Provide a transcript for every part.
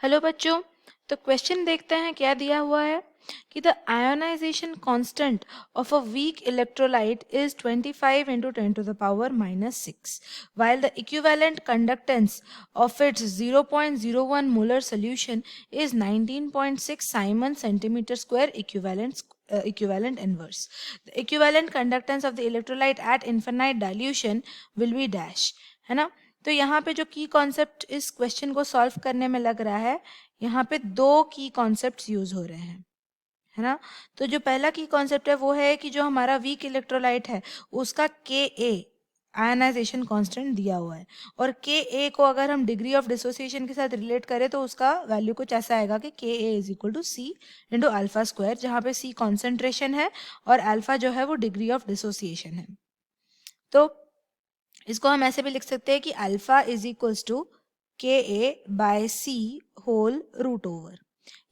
Hello बच्चों। तो question देखते हैं क्या दिया हुआ है कि the ionization constant of a weak electrolyte is 25 into 10 to the power minus 6 while the equivalent conductance of its 0.01 molar solution is 19.6 Simon centimeter square equivalent inverse. The equivalent conductance of the electrolyte at infinite dilution will be dash, है ना। तो यहाँ पे जो की concept इस question को solve करने में लग रहा है, यहाँ पे दो की कॉन्सेप्ट्स यूज हो रहे हैं, है ना। तो जो पहला की कॉन्सेप्ट है वो है कि जो हमारा वीक इलेक्ट्रोलाइट है उसका के ए आयनाइजेशन कांस्टेंट दिया हुआ है, और के ए को अगर हम डिग्री ऑफ डिसोसिएशन के साथ रिलेट करें तो उसका वैल्यू कुछ ऐसा आएगा कि K a is equal to C into alpha square, जहाँ पे सी कॉन्सेंट्रेशन है और अल्फा जो है वो डिग्री ऑफ डिसोसिएशन है। तो इसको हम ऐसे भी लिख सकते हैं कि अल्फा इज इक्वल्स टू के ए बाय सी होल रूट ओवर।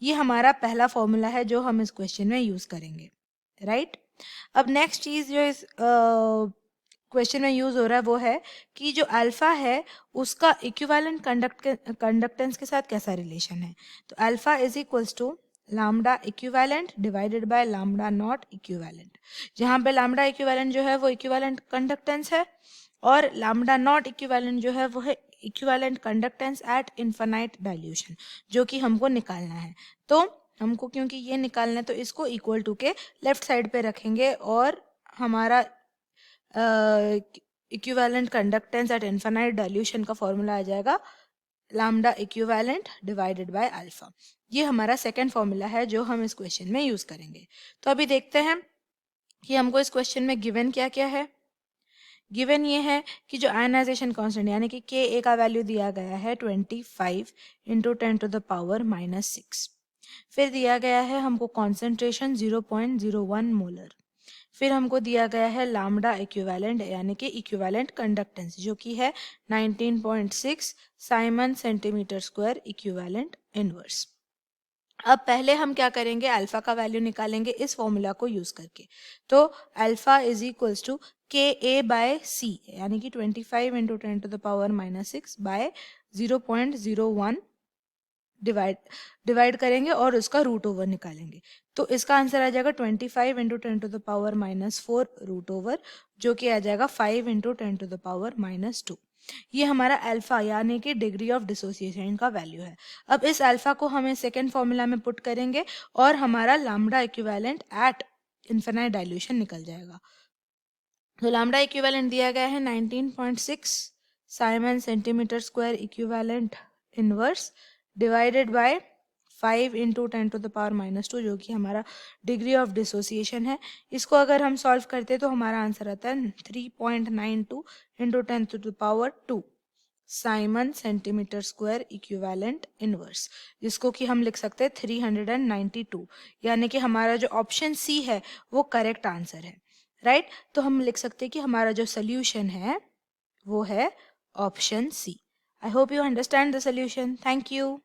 ये हमारा पहला फॉर्मूला है जो हम इस क्वेश्चन में यूज करेंगे, राइट। अब नेक्स्ट चीज जो इस क्वेश्चन में यूज हो रहा है वो है कि जो अल्फा है उसका इक्विवेलेंट कंडक्टेंस के साथ कैसा रिलेशन है। तो alpha is equals to lambda equivalent divided by lambda naught equivalent, जहाँ पे लैम्डा इक्विवेलेंट जो है वो इक्विवेलेंट कंडक्टेंस है और लैम्डा नॉट इक्विवेलेंट जो है वो है equivalent conductance eight infinite dilution, जो कि हमको निकालना है। तो हमको क्योंकि ये निकालना है तो इसको इक्वल टू के लेफ्ट साइड पे रखेंगे और हमारा equivalent conductance eight infinite dilution का फॉर्मूला आ जाएगा lambda equivalent divided by alpha. ये हमारा सेकंड फॉर्मूला है जो हम इस क्वेश्चन में यूज करेंगे। तो अभी देखते हैं कि हमको इस क्वेश्चन में गिवन क्या क्या है। गिवन ये है कि जो आयनाइजेशन कांस्टेंट यानी कि के ए का वैल्यू दिया गया है 25 into 10 to the power minus 6। फिर दिया गया है हमको कॉन्सेंट्रेशन 0.01 मोलर। फिर हमको दिया गया है लैम्डा इक्विवेलेंट यानी कि इक्विवेलेंट कंडक्टेंस जो कि है 19.6 siemens centimetre square equivalent inverse. अब पहले हम क्या करेंगे, अल्फा का वैल्यू निकालेंगे इस फॉर्मूला को यूज करके। तो अल्फा इज इक्वल्स टू के ए बाय सी यानी कि 25 into 10 to the power minus 6 by 0.01 divide करेंगे और उसका रूट ओवर निकालेंगे। तो इसका आंसर आ जाएगा 25 into 10 to the power minus 4 root over, जो कि आ जाएगा 5 into 10 to the power minus 2। ये हमारा अल्फा यानी कि डिग्री ऑफ डिसोसिएशन का वैल्यू है। अब इस अल्फा को हमें सेकेंड फॉर्मूला में पुट करेंगे और हमारा lambda equivalent at infinite dilution निकल जाएगा। तो लैम्डा इक्विवेलेंट दिया गया है 19.6 siemens centimetre square equivalent inverse divided by 5 into 10 to the power minus 2, जो कि हमारा डिग्री ऑफ डिसोसिएशन है। इसको अगर हम सॉल्व करते हैं तो हमारा आंसर आता है 3.92 into 10 to the power 2 siemens centimetre square equivalent inverse, जिसको कि हम लिख सकते हैं 392, यानी कि हमारा जो ऑप्शन सी है वो करेक्ट आंसर है, राइट। तो हम लिख सकते हैं कि हमारा जो सोल्यूशन है वो है option C. I hope you understand the solution. Thank you.